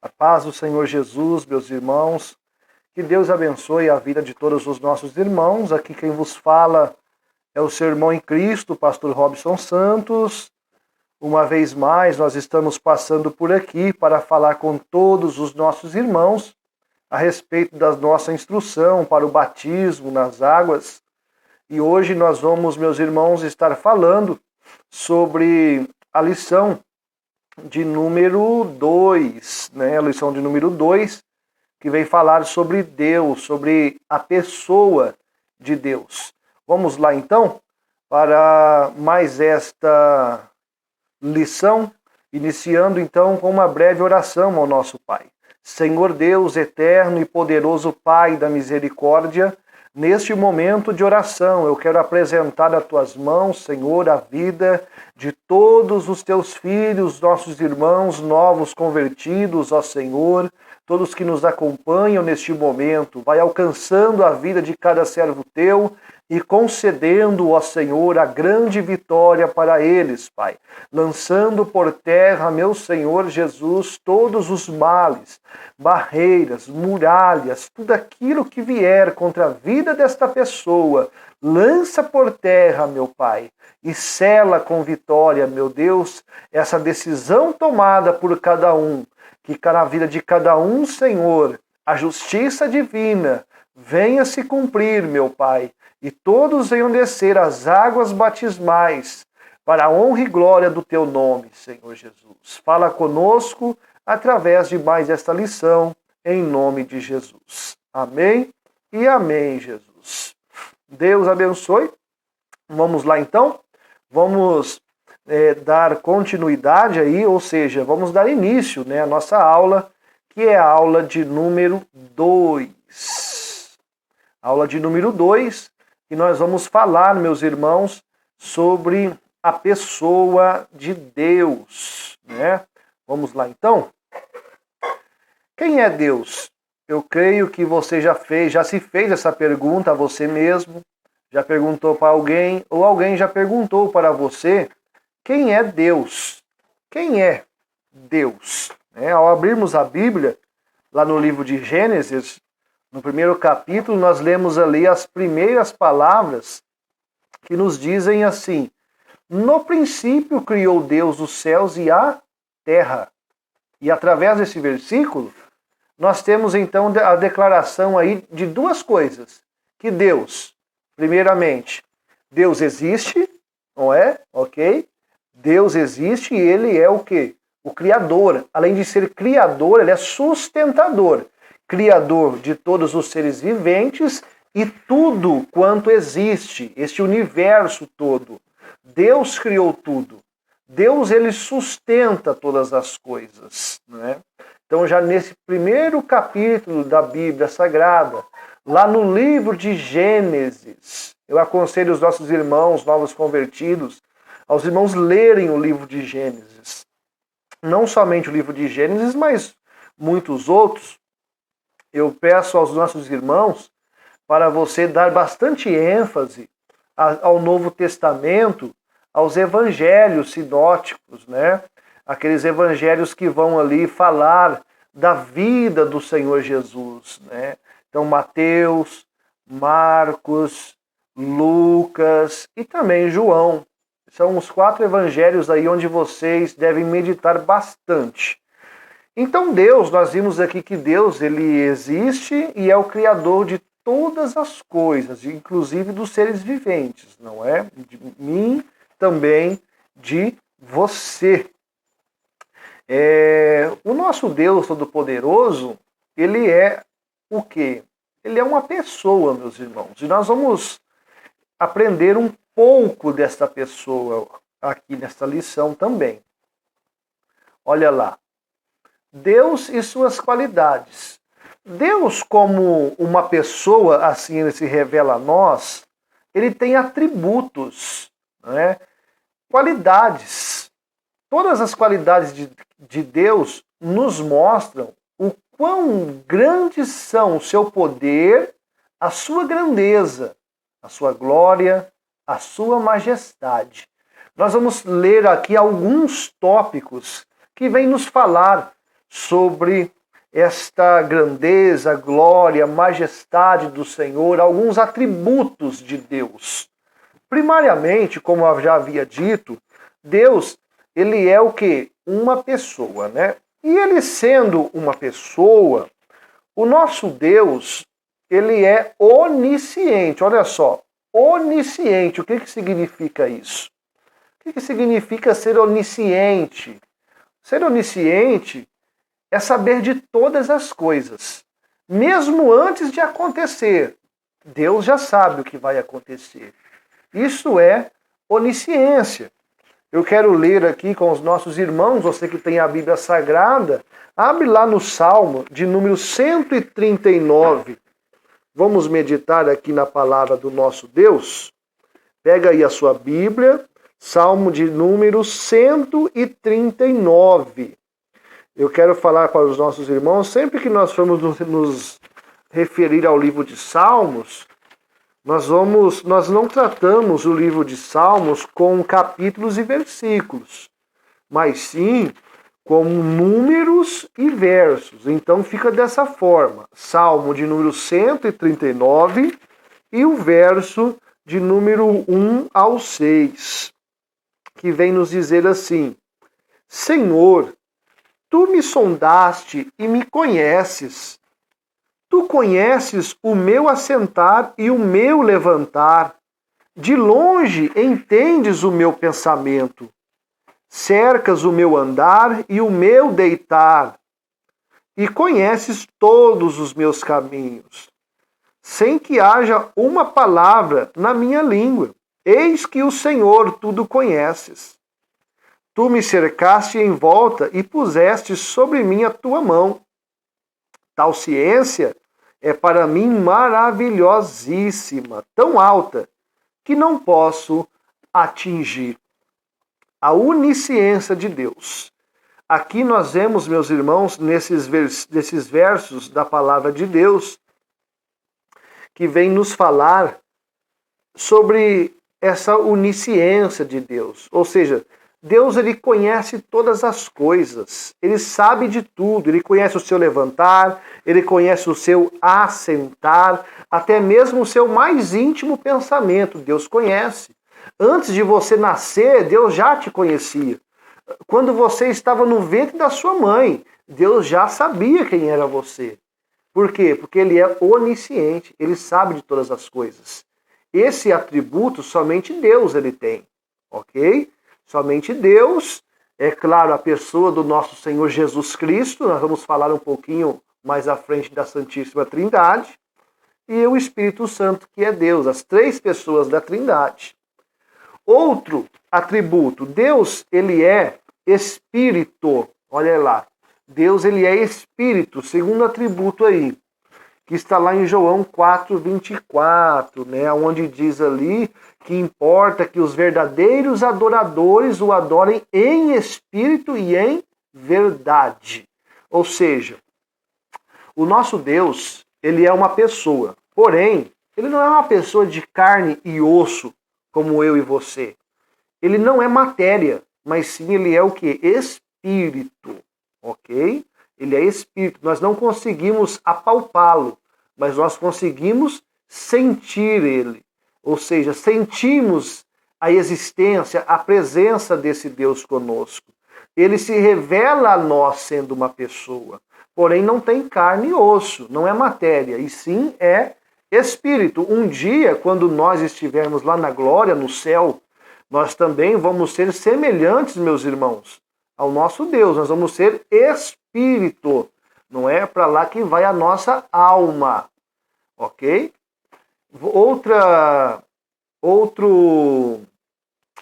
A paz do Senhor Jesus, meus irmãos. Que Deus abençoe a vida de todos os nossos irmãos. Aqui quem vos fala é o seu irmão em Cristo, pastor Robson Santos. Uma vez mais, nós estamos passando por aqui para falar com todos os nossos irmãos a respeito da nossa instrução para o batismo nas águas. E hoje nós vamos, meus irmãos, estar falando sobre a lição de número 2, né? A lição de número 2, que vem falar sobre Deus, sobre a pessoa de Deus. Vamos lá então para mais esta lição, iniciando então com uma breve oração ao nosso Pai. Senhor Deus eterno e poderoso Pai da misericórdia, neste momento de oração, eu quero apresentar às tuas mãos, Senhor, a vida de todos os teus filhos, nossos irmãos novos convertidos, ó Senhor, todos que nos acompanham neste momento. Vai alcançando a vida de cada servo teu e concedendo, ó Senhor, a grande vitória para eles, Pai. Lançando por terra, meu Senhor Jesus, todos os males, barreiras, muralhas, tudo aquilo que vier contra a vida desta pessoa, lança por terra, meu Pai, e sela com vitória, meu Deus, essa decisão tomada por cada um, que na vida de cada um, Senhor, a justiça divina venha se cumprir, meu Pai, e todos venham descer as águas batismais para a honra e glória do teu nome, Senhor Jesus. Fala conosco através de mais esta lição, em nome de Jesus. Amém e amém, Jesus. Deus abençoe. Vamos lá então. Vamos dar continuidade aí, ou seja, vamos dar início, à nossa aula, que é a aula de número 2. Aula de número 2, e nós vamos falar, meus irmãos, sobre a pessoa de Deus, né? Vamos lá então. Quem é Deus? Eu creio que você já se fez essa pergunta a você mesmo, já perguntou para alguém, ou alguém já perguntou para você, quem é Deus? Quem é Deus? Ao abrirmos a Bíblia, lá no livro de Gênesis, no primeiro capítulo, nós lemos ali as primeiras palavras que nos dizem assim: no princípio criou Deus os céus e a terra. E através desse versículo, nós temos então a declaração aí de duas coisas. Que Deus, primeiramente, Deus existe, não é? Ok? Deus existe e Ele é o quê? O Criador. Além de ser Criador, Ele é sustentador. Criador de todos os seres viventes e tudo quanto existe, este universo todo. Deus criou tudo. Deus, Ele sustenta todas as coisas, né? Então, já nesse primeiro capítulo da Bíblia Sagrada, lá no livro de Gênesis, eu aconselho os nossos irmãos novos convertidos, aos irmãos lerem o livro de Gênesis. Não somente o livro de Gênesis, mas muitos outros. Eu peço aos nossos irmãos para você dar bastante ênfase ao Novo Testamento, aos evangelhos sinóticos, né? Aqueles evangelhos que vão ali falar da vida do Senhor Jesus, né? Então, Mateus, Marcos, Lucas e também João. São os 4 evangelhos aí onde vocês devem meditar bastante. Então Deus, nós vimos aqui que Deus, Ele existe e é o Criador de todas as coisas, inclusive dos seres viventes, não é? De mim, também de você. O nosso Deus Todo-Poderoso, Ele é o quê? Ele é uma pessoa, meus irmãos. E nós vamos aprender um pouco desta pessoa aqui nesta lição também. Olha lá. Deus e suas qualidades. Deus, como uma pessoa, assim ele se revela a nós, ele tem atributos, né? Qualidades. Todas as qualidades de Deus nos mostram o quão grandes são o seu poder, a sua grandeza, a sua glória, a sua majestade. Nós vamos ler aqui alguns tópicos que vêm nos falar sobre esta grandeza, glória, majestade do Senhor, alguns atributos de Deus. Primariamente, como eu já havia dito, Deus, ele é o quê? Uma pessoa, né? E ele sendo uma pessoa, o nosso Deus, ele é onisciente. Olha só, onisciente, o que significa isso? O que significa ser onisciente? Ser onisciente é saber de todas as coisas. Mesmo antes de acontecer, Deus já sabe o que vai acontecer. Isso é onisciência. Eu quero ler aqui com os nossos irmãos, você que tem a Bíblia Sagrada, abre lá no Salmo de número 139. Vamos meditar aqui na palavra do nosso Deus. Pega aí a sua Bíblia, Salmo de número 139. Eu quero falar para os nossos irmãos, sempre que nós formos nos referir ao livro de Salmos, nós não tratamos o livro de Salmos com capítulos e versículos, mas sim com números e versos. Então fica dessa forma, Salmo de número 139 e o verso de número 1 ao 6, que vem nos dizer assim: Senhor, tu me sondaste e me conheces. Tu conheces o meu assentar e o meu levantar. De longe entendes o meu pensamento. Cercas o meu andar e o meu deitar. E conheces todos os meus caminhos. Sem que haja uma palavra na minha língua. Eis que o Senhor tudo conheces. Tu me cercaste em volta e puseste sobre mim a tua mão. Tal ciência é para mim maravilhosíssima, tão alta, que não posso atingir. A onisciência de Deus. Aqui nós vemos, meus irmãos, nesses versos da palavra de Deus, que vem nos falar sobre essa onisciência de Deus. Ou seja, Deus, ele conhece todas as coisas, ele sabe de tudo, ele conhece o seu levantar, ele conhece o seu assentar, até mesmo o seu mais íntimo pensamento, Deus conhece. Antes de você nascer, Deus já te conhecia. Quando você estava no ventre da sua mãe, Deus já sabia quem era você. Por quê? Porque ele é onisciente, ele sabe de todas as coisas. Esse atributo somente Deus ele tem, ok? Somente Deus, é claro, a pessoa do nosso Senhor Jesus Cristo, nós vamos falar um pouquinho mais à frente da Santíssima Trindade, e o Espírito Santo, que é Deus, as três pessoas da Trindade. Outro atributo, Deus, ele é Espírito, olha lá, Deus, ele é Espírito, segundo atributo aí, que está lá em João 4:24, né, onde diz ali que importa que os verdadeiros adoradores o adorem em espírito e em verdade. Ou seja, o nosso Deus, ele é uma pessoa, porém, ele não é uma pessoa de carne e osso, como eu e você. Ele não é matéria, mas sim ele é o quê? Espírito, ok? Ele é espírito. Nós não conseguimos apalpá-lo, mas nós conseguimos sentir ele. Ou seja, sentimos a existência, a presença desse Deus conosco. Ele se revela a nós sendo uma pessoa, porém não tem carne e osso, não é matéria, e sim é espírito. Um dia, quando nós estivermos lá na glória, no céu, nós também vamos ser semelhantes, meus irmãos, ao nosso Deus. Nós vamos ser espírito. Não é para lá que vai a nossa alma, ok?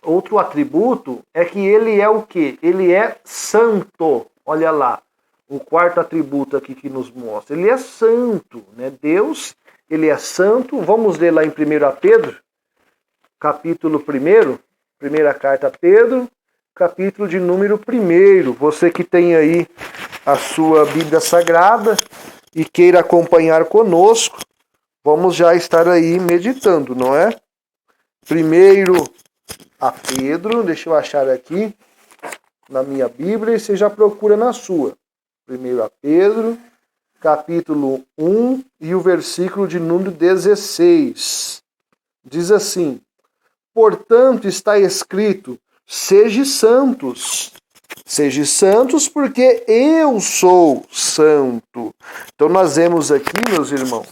Outro atributo é que ele é o quê? Ele é santo. Olha lá, o quarto atributo aqui que nos mostra. Ele é santo, né? Deus, ele é santo. Vamos ler lá em 1 Pedro, capítulo 1, primeira carta a Pedro, capítulo de número 1. Você que tem aí a sua Bíblia Sagrada e queira acompanhar conosco, vamos já estar aí meditando, não é? 1 a Pedro, deixa eu achar aqui na minha Bíblia e você já procura na sua. 1 Pedro, capítulo 1 e o versículo de número 16. Diz assim: portanto está escrito, sede santos. Sede santos porque eu sou santo. Então nós vemos aqui, meus irmãos,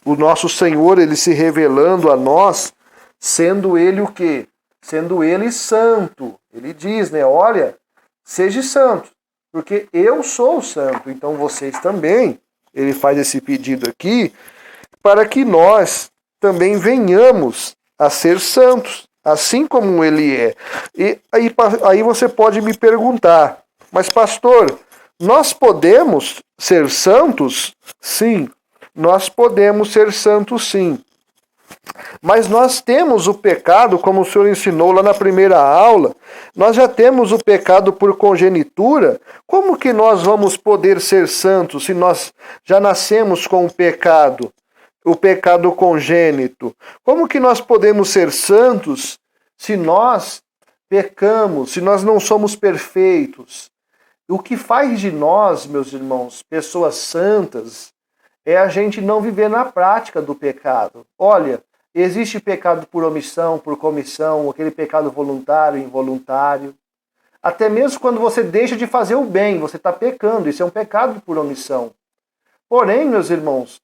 o nosso Senhor, ele se revelando a nós, sendo ele o quê? Sendo ele santo. Ele diz, né? Olha, seja santo, porque eu sou santo. Então vocês também, ele faz esse pedido aqui, para que nós também venhamos a ser santos, assim como ele é. E aí você pode me perguntar, mas pastor, nós podemos ser santos? Sim, nós podemos ser santos sim. Mas nós temos o pecado, como o senhor ensinou lá na primeira aula, nós já temos o pecado por congenitura. Como que nós vamos poder ser santos se nós já nascemos com o pecado congênito? Como que nós podemos ser santos se nós pecamos, se nós não somos perfeitos? O que faz de nós, meus irmãos, pessoas santas, é a gente não viver na prática do pecado. Olha, existe pecado por omissão, por comissão, aquele pecado voluntário, involuntário. Até mesmo quando você deixa de fazer o bem, você está pecando. Isso é um pecado por omissão. Porém, meus irmãos,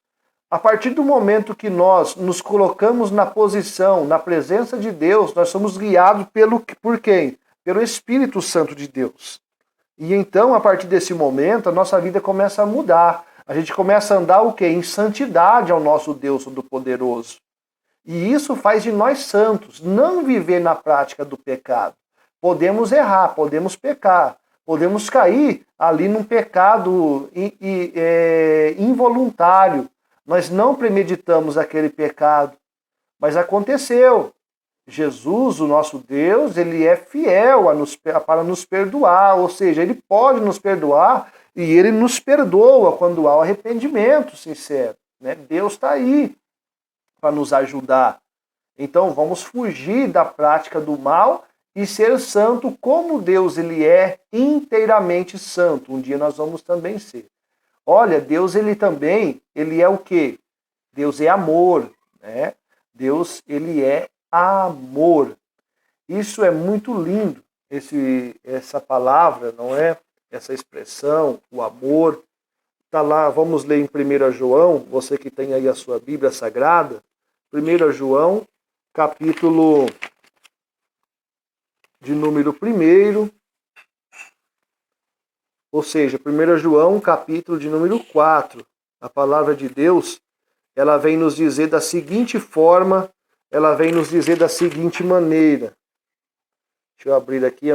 a partir do momento que nós nos colocamos na posição, na presença de Deus, nós somos guiados por quem? Pelo Espírito Santo de Deus. E então, a partir desse momento, a nossa vida começa a mudar. A gente começa a andar o quê? Em santidade ao nosso Deus Todo-Poderoso. E isso faz de nós santos, não viver na prática do pecado. Podemos errar, podemos pecar, podemos cair ali num pecado involuntário. Nós não premeditamos aquele pecado, mas aconteceu. Jesus, o nosso Deus, ele é fiel para nos perdoar, ou seja, ele pode nos perdoar e ele nos perdoa quando há o arrependimento sincero. Né? Deus está aí para nos ajudar. Então vamos fugir da prática do mal e ser santo como Deus ele é inteiramente santo. Um dia nós vamos também ser. Olha, Deus ele é o quê? Deus é amor, né? Deus ele é amor. Isso é muito lindo, essa palavra, não é? Essa expressão, o amor. Está lá, vamos ler em 1 João, você que tem aí a sua Bíblia Sagrada, 1 João, capítulo de número 1, ou seja, 1 João, capítulo de número 4. A palavra de Deus, ela vem nos dizer da seguinte forma, ela vem nos dizer da seguinte maneira. Deixa eu abrir aqui,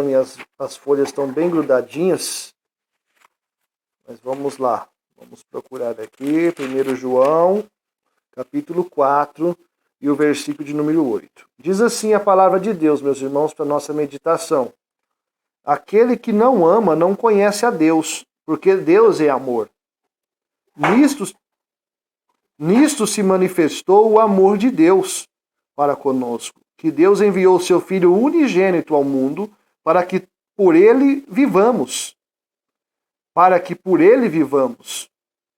as folhas estão bem grudadinhas, mas vamos lá. Vamos procurar aqui, 1 João, capítulo 4, e o versículo de número 8. Diz assim a palavra de Deus, meus irmãos, para a nossa meditação. Aquele que não ama não conhece a Deus, porque Deus é amor. Nisto se manifestou o amor de Deus para conosco, que Deus enviou o seu Filho unigênito ao mundo para que por ele vivamos. Para que por ele vivamos.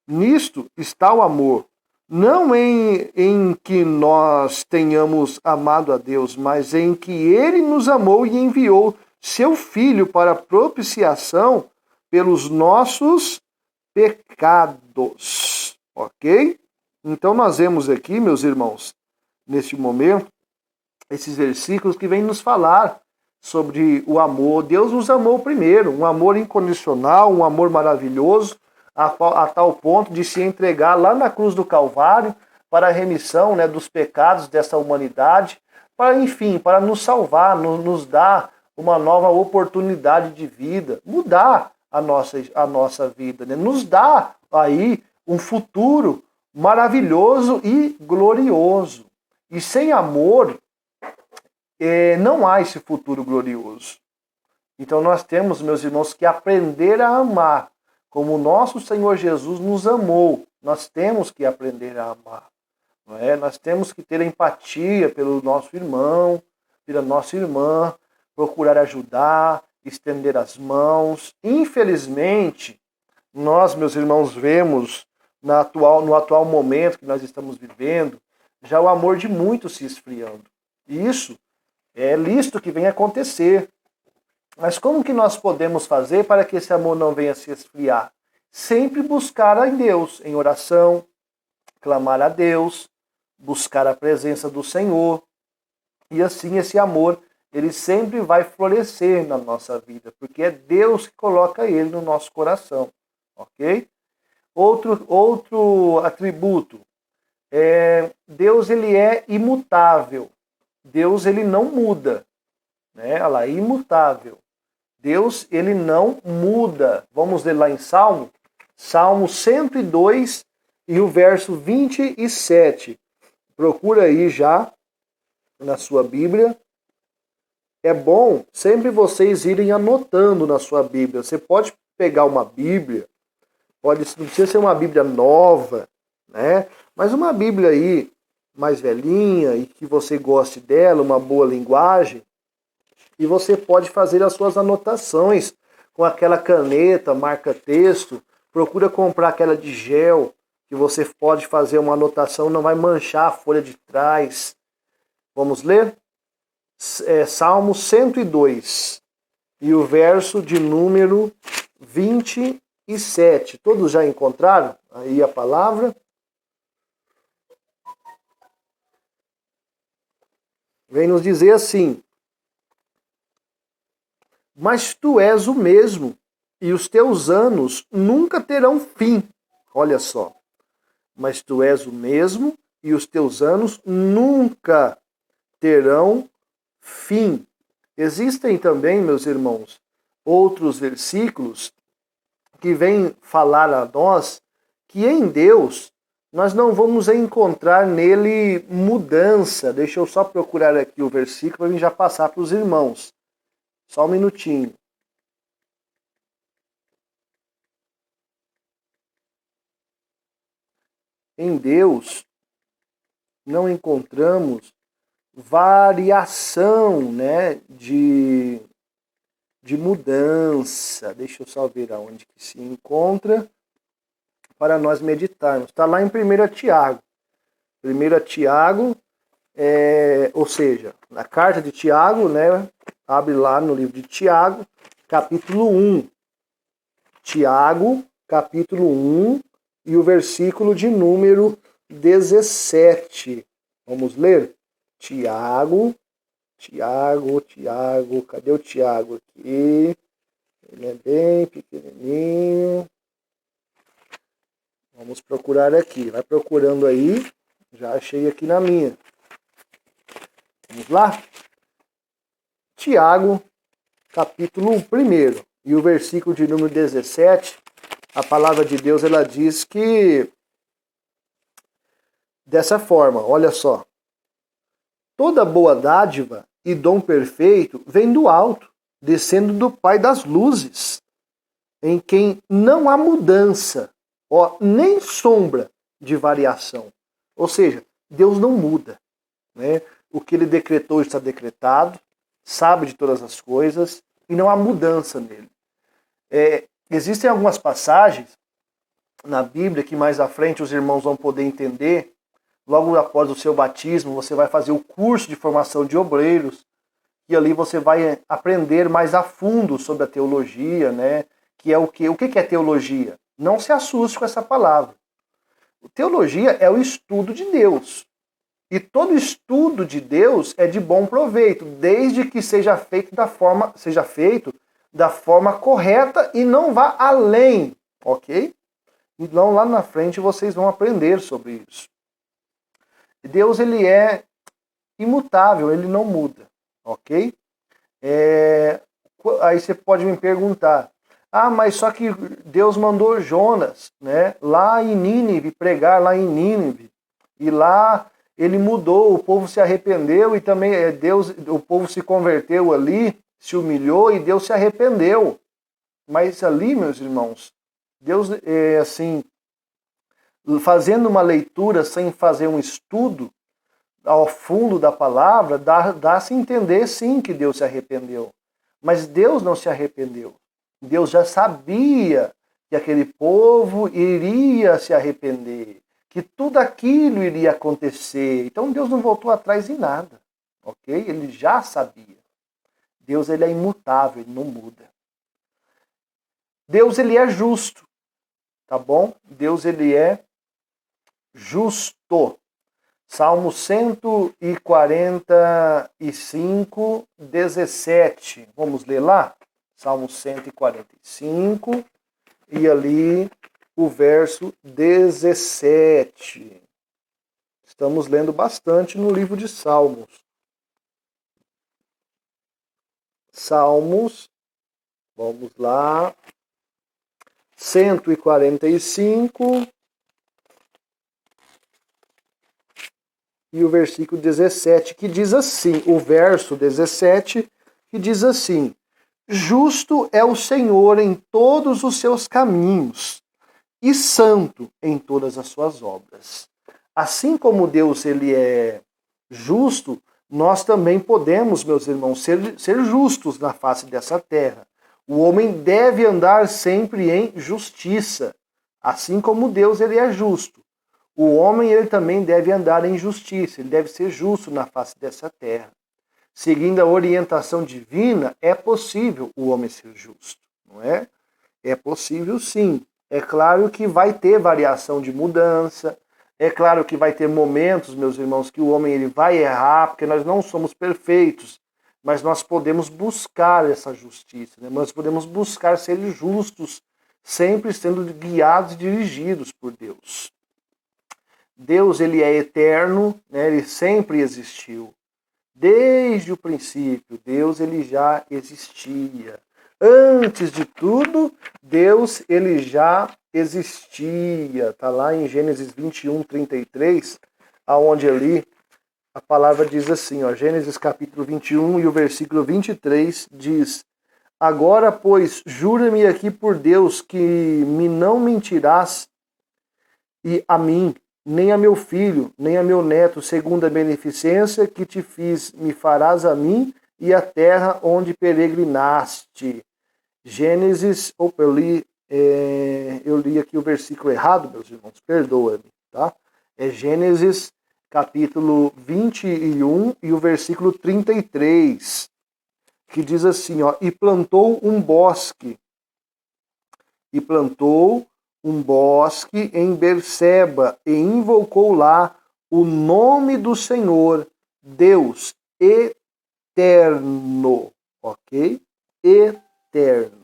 Nisto está o amor. Não em que nós tenhamos amado a Deus, mas em que ele nos amou e enviou seu Filho para propiciação pelos nossos pecados. Ok? Então nós vemos aqui, meus irmãos, neste momento, esses versículos que vêm nos falar sobre o amor. Deus nos amou primeiro, um amor incondicional, um amor maravilhoso, a tal ponto de se entregar lá na cruz do Calvário para a remissão, né, dos pecados dessa humanidade, para nos salvar, nos dar uma nova oportunidade de vida, mudar a nossa vida, né, nos dar aí um futuro maravilhoso e glorioso. E sem amor, não há esse futuro glorioso. Então nós temos, meus irmãos, que aprender a amar como o nosso Senhor Jesus nos amou. Nós temos que aprender a amar. Não é? Nós temos que ter empatia pelo nosso irmão, pela nossa irmã, procurar ajudar, estender as mãos. Infelizmente, Nós, meus irmãos, vemos no atual momento que nós estamos vivendo, já o amor de muitos se esfriando. E isso é lícito que venha acontecer. Mas como que nós podemos fazer para que esse amor não venha se esfriar? Sempre buscar em Deus, em oração, clamar a Deus, buscar a presença do Senhor. E assim esse amor, ele sempre vai florescer na nossa vida, porque é Deus que coloca ele no nosso coração, ok? Outro atributo, Deus ele é imutável. Deus ele não muda, né? Olha lá, imutável. Deus ele não muda. Vamos ler lá em Salmo 102 e o verso 27. Procura aí já na sua Bíblia. É bom sempre vocês irem anotando na sua Bíblia. Você pode pegar uma Bíblia, não precisa ser uma Bíblia nova, né? Mas uma Bíblia aí mais velhinha e que você goste dela, uma boa linguagem, e você pode fazer as suas anotações com aquela caneta, marca-texto. Procura comprar aquela de gel, que você pode fazer uma anotação, não vai manchar a folha de trás. Vamos ler? Salmo 102 e o verso de número 27. Todos já encontraram aí a palavra? Vem nos dizer assim: mas tu és o mesmo, e os teus anos nunca terão fim. Olha só. Mas tu és o mesmo, e os teus anos nunca terão fim. Existem também, meus irmãos, outros versículos que vêm falar a nós que em Deus nós não vamos encontrar nele mudança. Deixa eu só procurar aqui o versículo para mim já passar para os irmãos. Só um minutinho. Em Deus não encontramos variação, né, de mudança. Deixa eu só ver aonde que se encontra para nós meditarmos. Está lá em 1 Tiago. 1 Tiago, ou seja, na carta de Tiago, né, abre lá no livro de Tiago, capítulo 1. Tiago, capítulo 1 e o versículo de número 17. Vamos ler? Tiago, cadê o Tiago aqui? Ele é bem pequenininho. Vamos procurar aqui. Vai procurando aí. Já achei aqui na minha. Vamos lá? Tiago, capítulo 1 e o versículo de número 17. A palavra de Deus, ela diz que dessa forma, olha só. Toda boa dádiva e dom perfeito vem do alto, descendo do Pai das luzes, em quem não há mudança, nem sombra de variação. Ou seja, Deus não muda, né? O que ele decretou está decretado, sabe de todas as coisas e não há mudança nele. Existem algumas passagens na Bíblia que mais à frente os irmãos vão poder entender. Logo após o seu batismo, você vai fazer o curso de formação de obreiros e ali você vai aprender mais a fundo sobre a teologia, né? Que é o quê? O que é teologia? Não se assuste com essa palavra. Teologia é o estudo de Deus. E todo estudo de Deus é de bom proveito, desde que seja feito da forma correta e não vá além, ok? Então lá na frente vocês vão aprender sobre isso. Deus ele é imutável, ele não muda, ok? Aí você pode me perguntar, mas só que Deus mandou Jonas, né, lá em Nínive, pregar lá em Nínive, e lá ele mudou, o povo se arrependeu e também o povo se converteu ali, se humilhou e Deus se arrependeu. Mas ali, meus irmãos, Deus, assim, fazendo uma leitura sem fazer um estudo ao fundo da palavra, dá-se a entender sim que Deus se arrependeu. Mas Deus não se arrependeu. Deus já sabia que aquele povo iria se arrepender, que tudo aquilo iria acontecer. Então Deus não voltou atrás em nada, ok? Ele já sabia. Deus, ele é imutável, ele não muda. Deus, ele é justo, tá bom? Deus, ele é justo. Salmo 145, 17. Vamos ler lá? Salmo 145 e ali o verso 17. Estamos lendo bastante no livro de Salmos. Salmos, vamos lá. 145 e o versículo 17, que diz assim, o verso 17, que diz assim: justo é o Senhor em todos os seus caminhos e santo em todas as suas obras. Assim como Deus, ele é justo, nós também podemos, meus irmãos, ser justos na face dessa terra. O homem deve andar sempre em justiça, assim como Deus, ele é justo. O homem, ele também deve andar em justiça, ele deve ser justo na face dessa terra. Seguindo a orientação divina, é possível o homem ser justo, não é? É possível sim. É claro que vai ter variação de mudança, é claro que vai ter momentos, meus irmãos, que o homem ele vai errar, porque nós não somos perfeitos, mas nós podemos buscar essa justiça, né? Nós podemos buscar ser justos, sempre sendo guiados e dirigidos por Deus. Deus, ele é eterno, né? Ele sempre existiu. Desde o princípio, Deus, ele já existia. Antes de tudo, Deus, ele já existia. Está lá em Gênesis 21, 33, aonde ali a palavra diz assim, ó, Gênesis capítulo 21 e o versículo 23 diz: agora, pois, jura-me aqui por Deus que me não mentirás, e a mim, nem a meu filho, nem a meu neto, segundo a beneficência que te fiz, me farás a mim e a terra onde peregrinaste. Gênesis, opa, eu li aqui o versículo errado, meus irmãos, perdoa-me, tá? É Gênesis capítulo 21 e o versículo 33, que diz assim, ó, e plantou um bosque em Berseba e invocou lá o nome do Senhor, Deus eterno, ok? Eterno.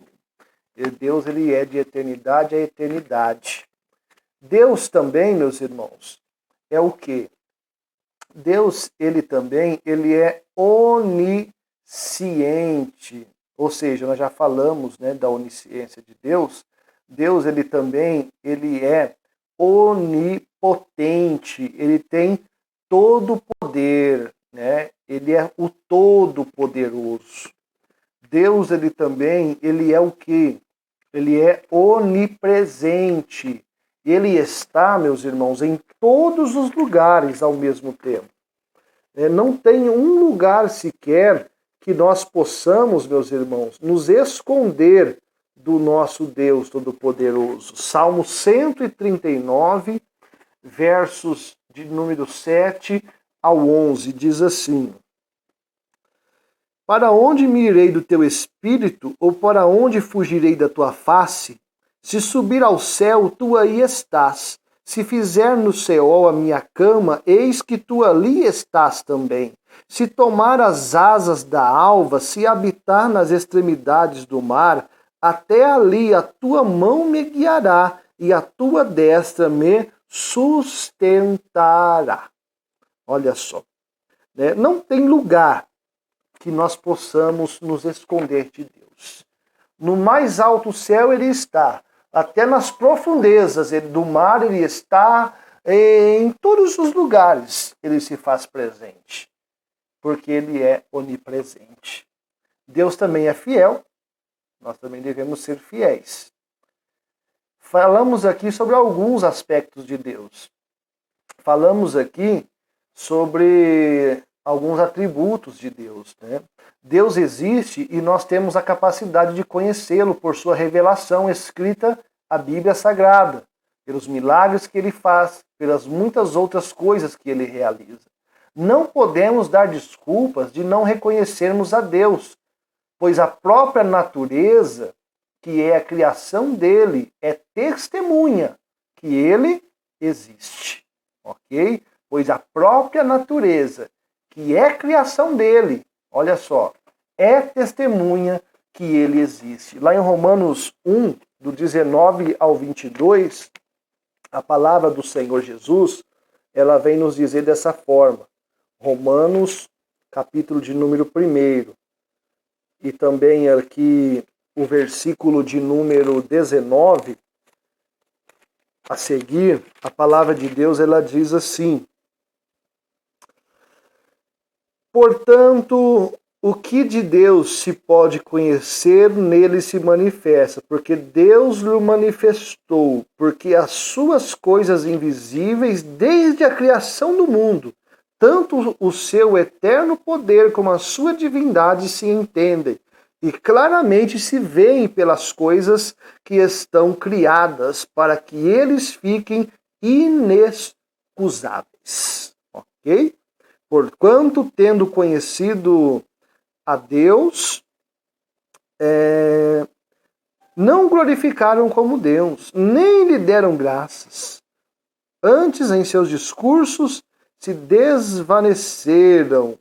E Deus, ele é de eternidade a eternidade. Deus também, meus irmãos, é o quê? Deus, ele também, ele é onisciente. Ou seja, nós já falamos, né, da onisciência de Deus. Deus, ele também, ele é onipotente. Ele tem todo o poder, né? Ele é o todo-poderoso. Deus, ele também, ele é o quê? Ele é onipresente. Ele está, meus irmãos, em todos os lugares ao mesmo tempo. Não tem um lugar sequer que nós possamos, meus irmãos, nos esconder do nosso Deus Todo-Poderoso. Salmo 139, versos de número 7 ao 11, diz assim: para onde me irei do teu espírito, ou para onde fugirei da tua face? Se subir ao céu, tu aí estás. Se fizer no Seol a minha cama, eis que tu ali estás também. Se tomar as asas da alva, se habitar nas extremidades do mar, até ali a tua mão me guiará e a tua destra me sustentará. Olha só, né? Não tem lugar que nós possamos nos esconder de Deus. No mais alto céu ele está, até nas profundezas do mar ele está, em todos os lugares ele se faz presente, porque ele é onipresente. Deus também é fiel, nós também devemos ser fiéis. Falamos aqui sobre alguns aspectos de Deus. Falamos aqui sobre alguns atributos de Deus, né? Deus existe e nós temos a capacidade de conhecê-lo por sua revelação escrita a Bíblia Sagrada, pelos milagres que ele faz, pelas muitas outras coisas que ele realiza. Não podemos dar desculpas de não reconhecermos a Deus, pois a própria natureza, que é a criação dele, é testemunha que ele existe, ok? Pois a própria natureza, que é criação dele, olha só, é testemunha que ele existe. Lá em Romanos 1, do 19 ao 22, a palavra do Senhor Jesus, ela vem nos dizer dessa forma. Romanos, capítulo de número 1, e também aqui o versículo de número 19, a seguir, a palavra de Deus, ela diz assim: portanto, o que de Deus se pode conhecer, nele se manifesta, porque Deus lhe manifestou, porque as suas coisas invisíveis, desde a criação do mundo, tanto o seu eterno poder como a sua divindade se entendem, e claramente se veem pelas coisas que estão criadas, para que eles fiquem inexcusáveis. Ok? Porquanto, tendo conhecido a Deus, não glorificaram como Deus, nem lhe deram graças. Antes, em seus discursos, se desvaneceram,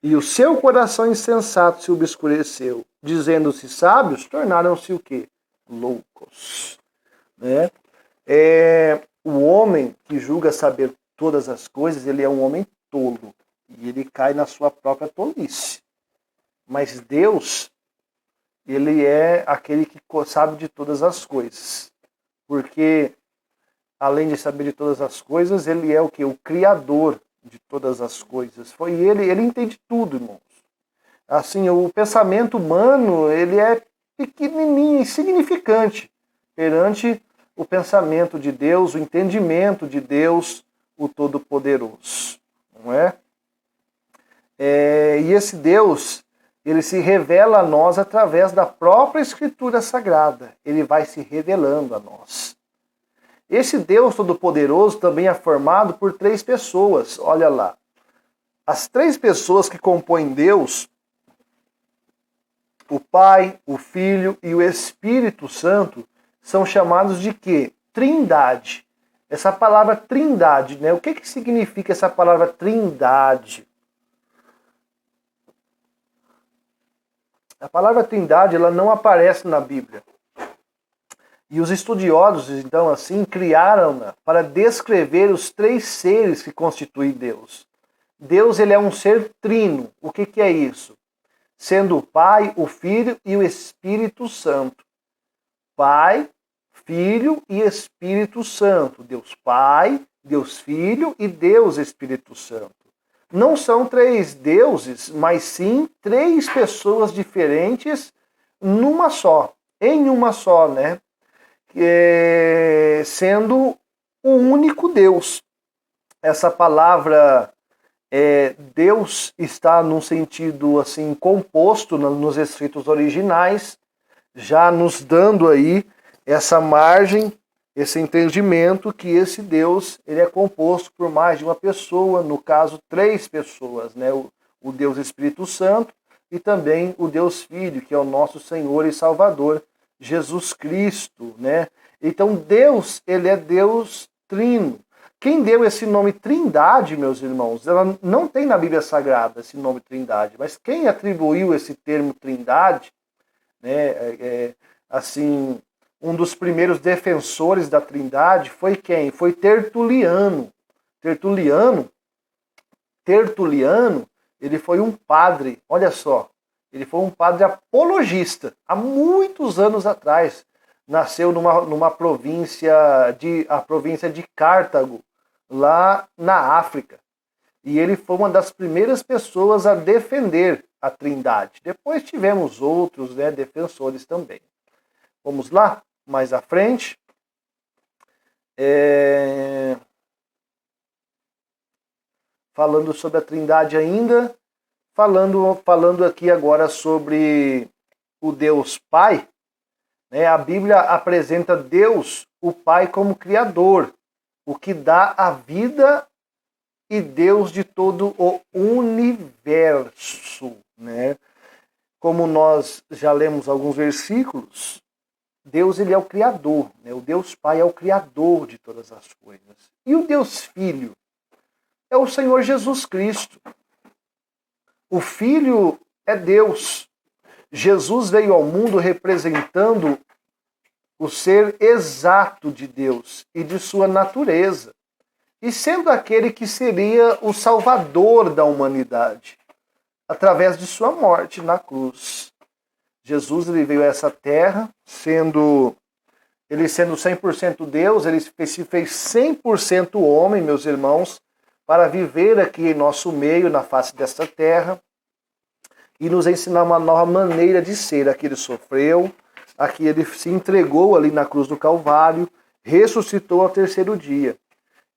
e o seu coração insensato se obscureceu. Dizendo-se sábios, tornaram-se o quê? Loucos. Né? O homem que julga saber todas as coisas, ele é um homem tolo. E ele cai na sua própria tolice. Mas Deus, ele é aquele que sabe de todas as coisas. Porque, além de saber de todas as coisas, ele é o quê? O Criador de todas as coisas. Foi ele entende tudo, irmãos. Assim, o pensamento humano, ele é pequenininho, insignificante perante o pensamento de Deus, o entendimento de Deus, o Todo-Poderoso. Não é? E esse Deus, ele se revela a nós através da própria Escritura Sagrada. Ele vai se revelando a nós. Esse Deus Todo-Poderoso também é formado por 3 pessoas. Olha lá. As 3 pessoas que compõem Deus, o Pai, o Filho e o Espírito Santo, são chamados de quê? Trindade. Essa palavra trindade, né? O que significa essa palavra trindade? A palavra trindade, ela não aparece na Bíblia. E os estudiosos, então, assim, criaram-na para descrever os 3 seres que constituem Deus. Deus, ele é um ser trino. O que é isso? Sendo o Pai, o Filho e o Espírito Santo. Pai, Filho e Espírito Santo. Deus Pai, Deus Filho e Deus Espírito Santo. Não são 3 deuses, mas sim 3 pessoas diferentes numa só. Em uma só, né? Sendo o único Deus. Essa palavra Deus está num sentido assim composto nos escritos originais, já nos dando aí essa margem, esse entendimento que esse Deus, ele é composto por mais de uma pessoa, no caso 3 pessoas, né? O Deus Espírito Santo e também o Deus Filho, que é o nosso Senhor e Salvador, Jesus Cristo, né? Então Deus, ele é Deus trino. Quem deu esse nome Trindade, meus irmãos, ela não tem na Bíblia Sagrada esse nome Trindade, mas quem atribuiu esse termo Trindade, né, assim, um dos primeiros defensores da Trindade foi quem? Foi Tertuliano. Tertuliano, ele foi um padre, olha só, ele foi um padre apologista, há muitos anos atrás. Nasceu numa província a província de Cartago, lá na África. E ele foi uma das primeiras pessoas a defender a Trindade. Depois tivemos outros, né, defensores também. Vamos lá, mais à frente. Falando sobre a Trindade ainda, falando aqui agora sobre o Deus Pai. né? A Bíblia apresenta Deus, o Pai, como Criador, o que dá a vida e Deus de todo o universo, né? Como nós já lemos alguns versículos, Deus ele é o Criador, né? O Deus Pai é o Criador de todas as coisas. E o Deus Filho é o Senhor Jesus Cristo. O Filho é Deus. Jesus veio ao mundo representando o ser exato de Deus e de sua natureza, e sendo aquele que seria o salvador da humanidade, através de sua morte na cruz. Jesus ele veio a essa terra, sendo 100% Deus, ele se fez 100% homem, meus irmãos, para viver aqui em nosso meio, na face desta terra, e nos ensinar uma nova maneira de ser. Aqui ele sofreu, aqui ele se entregou ali na cruz do Calvário, ressuscitou ao terceiro dia.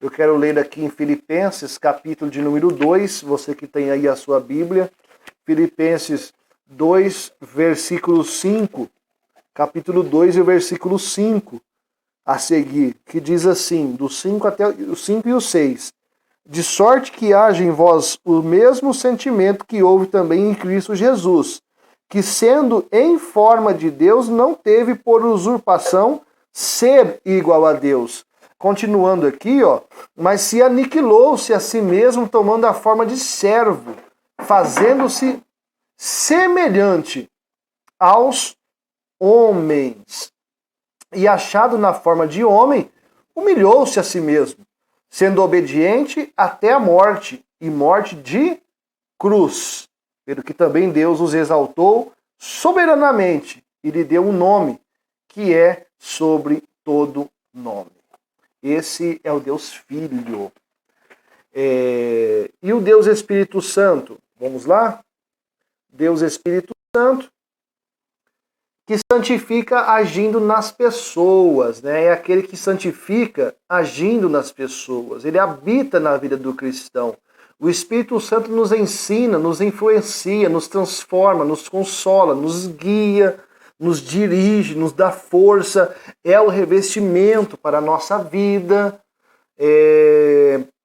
Eu quero ler aqui em Filipenses, capítulo de número 2, você que tem aí a sua Bíblia, Filipenses 2, versículo 5, capítulo 2 e o versículo 5 a seguir, que diz assim, do 5 até o 5 e o 6. De sorte que haja em vós o mesmo sentimento que houve também em Cristo Jesus, que sendo em forma de Deus, não teve por usurpação ser igual a Deus. Continuando aqui, mas se aniquilou-se a si mesmo, tomando a forma de servo, fazendo-se semelhante aos homens. E achado na forma de homem, humilhou-se a si mesmo, sendo obediente até a morte, e morte de cruz. Pelo que também Deus os exaltou soberanamente, e lhe deu um nome, que é sobre todo nome. Esse é o Deus Filho. E o Deus Espírito Santo? Vamos lá? Deus Espírito Santo, que santifica agindo nas pessoas, né? É aquele que santifica agindo nas pessoas. Ele habita na vida do cristão. O Espírito Santo nos ensina, nos influencia, nos transforma, nos consola, nos guia, nos dirige, nos dá força. É o revestimento para a nossa vida.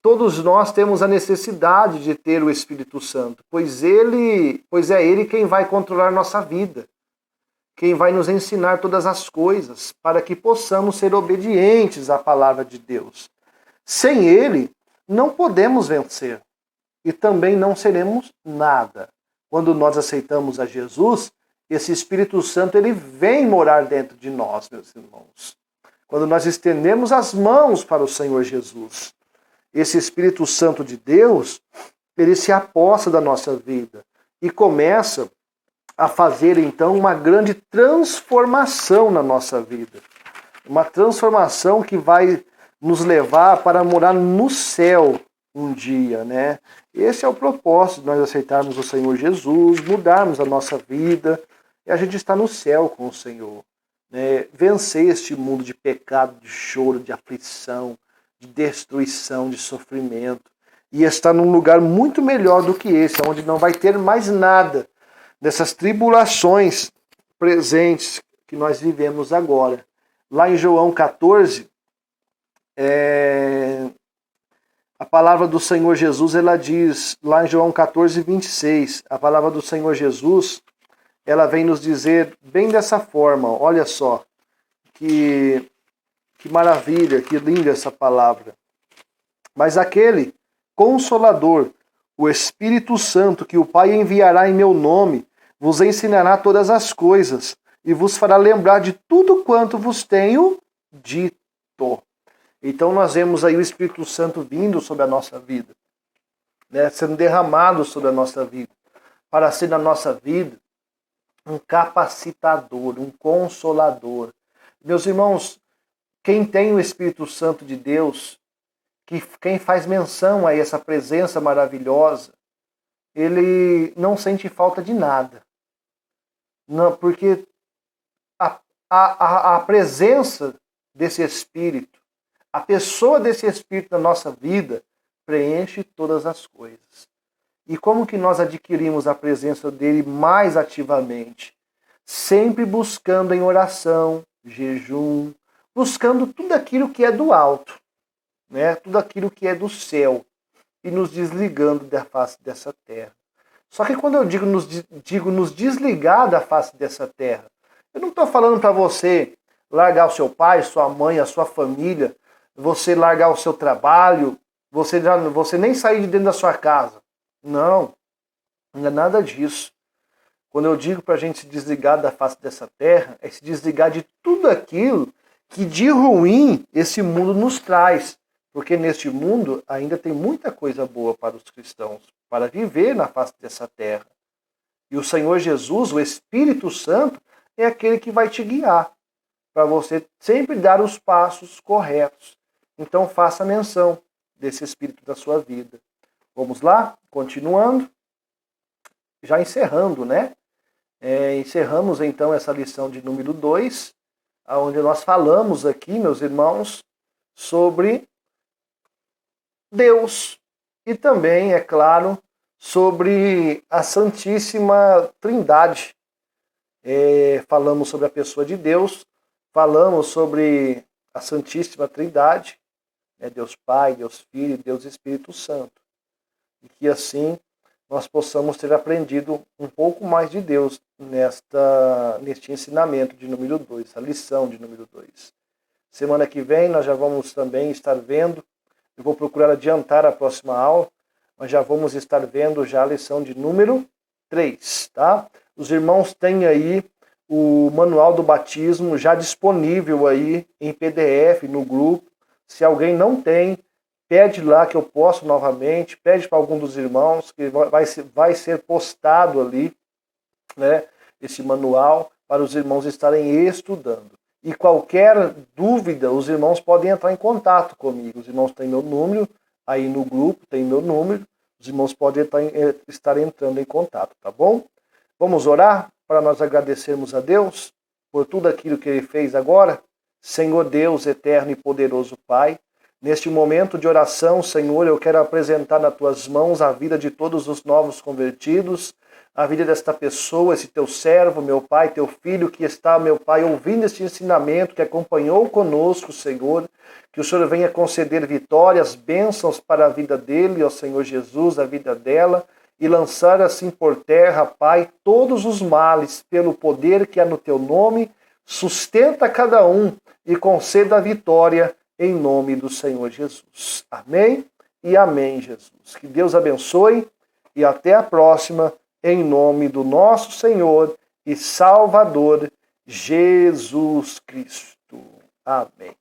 Todos nós temos a necessidade de ter o Espírito Santo, pois é Ele quem vai controlar nossa vida, quem vai nos ensinar todas as coisas, para que possamos ser obedientes à palavra de Deus. Sem Ele, não podemos vencer e também não seremos nada. Quando nós aceitamos a Jesus, esse Espírito Santo ele vem morar dentro de nós, meus irmãos. Quando nós estendemos as mãos para o Senhor Jesus, esse Espírito Santo de Deus, ele se aposta da nossa vida e começa a fazer, então, uma grande transformação na nossa vida. Uma transformação que vai nos levar para morar no céu um dia, né? Esse é o propósito de nós aceitarmos o Senhor Jesus, mudarmos a nossa vida, e a gente está no céu com o Senhor. Né? Vencer este mundo de pecado, de choro, de aflição, de destruição, de sofrimento, e estar num lugar muito melhor do que esse, onde não vai ter mais nada dessas tribulações presentes que nós vivemos agora. Lá em João 14, a palavra do Senhor Jesus, ela diz, lá em João 14, 26, a palavra do Senhor Jesus, ela vem nos dizer bem dessa forma, olha só, que maravilha, que linda essa palavra. Mas aquele Consolador, o Espírito Santo, que o Pai enviará em meu nome, vos ensinará todas as coisas e vos fará lembrar de tudo quanto vos tenho dito. Então nós vemos aí o Espírito Santo vindo sobre a nossa vida, né, sendo derramado sobre a nossa vida, para ser na nossa vida um capacitador, um consolador. Meus irmãos, quem tem o Espírito Santo de Deus, quem faz menção a essa presença maravilhosa, ele não sente falta de nada. Não, porque a presença desse Espírito, a pessoa desse Espírito na nossa vida, preenche todas as coisas. E como que nós adquirimos a presença dele mais ativamente? sempre buscando em oração, jejum, buscando tudo aquilo que é do alto, né? Tudo aquilo que é do céu, e nos desligando da face dessa terra. Só que quando eu digo nos desligar da face dessa terra, eu não estou falando para você largar o seu pai, sua mãe, a sua família, você largar o seu trabalho, você nem sair de dentro da sua casa. Não, não é nada disso. Quando eu digo para a gente se desligar da face dessa terra, é se desligar de tudo aquilo que de ruim esse mundo nos traz. Porque neste mundo ainda tem muita coisa boa para os cristãos, para viver na face dessa terra. E o Senhor Jesus, o Espírito Santo, é aquele que vai te guiar, para você sempre dar os passos corretos. Então faça menção desse Espírito da sua vida. Vamos lá? Continuando. Já encerrando, né? Encerramos então essa lição de número 2, onde nós falamos aqui, meus irmãos, sobre Deus e também, é claro, sobre a Santíssima Trindade. Falamos sobre a pessoa de Deus, falamos sobre a Santíssima Trindade, Deus Pai, Deus Filho e Deus Espírito Santo. E que assim nós possamos ter aprendido um pouco mais de Deus neste ensinamento de número 2, a lição de número 2. Semana que vem nós já vamos também estar vendo, eu vou procurar adiantar a próxima aula, mas já vamos estar vendo já a lição de número 3, tá? Os irmãos têm aí o manual do batismo já disponível aí em PDF no grupo. Se alguém não tem, pede lá que eu posto novamente, pede para algum dos irmãos, que vai ser postado ali, né, esse manual, para os irmãos estarem estudando. E qualquer dúvida, os irmãos podem entrar em contato comigo. Os irmãos têm meu número, aí no grupo tem meu número, os irmãos podem estar entrando em contato, tá bom? Vamos orar para nós agradecermos a Deus por tudo aquilo que Ele fez agora? Senhor Deus, eterno e poderoso Pai, neste momento de oração, Senhor, eu quero apresentar nas Tuas mãos a vida de todos os novos convertidos, a vida desta pessoa, esse Teu servo, meu Pai, Teu filho que está, meu Pai, ouvindo este ensinamento, que acompanhou conosco, Senhor, que o Senhor venha conceder vitórias, bênçãos para a vida dele, ó Senhor Jesus, a vida dela, e lançar assim por terra, Pai, todos os males, pelo poder que há no Teu nome, sustenta cada um e conceda a vitória em nome do Senhor Jesus. Amém e amém, Jesus. Que Deus abençoe e até a próxima, em nome do nosso Senhor e Salvador, Jesus Cristo. Amém.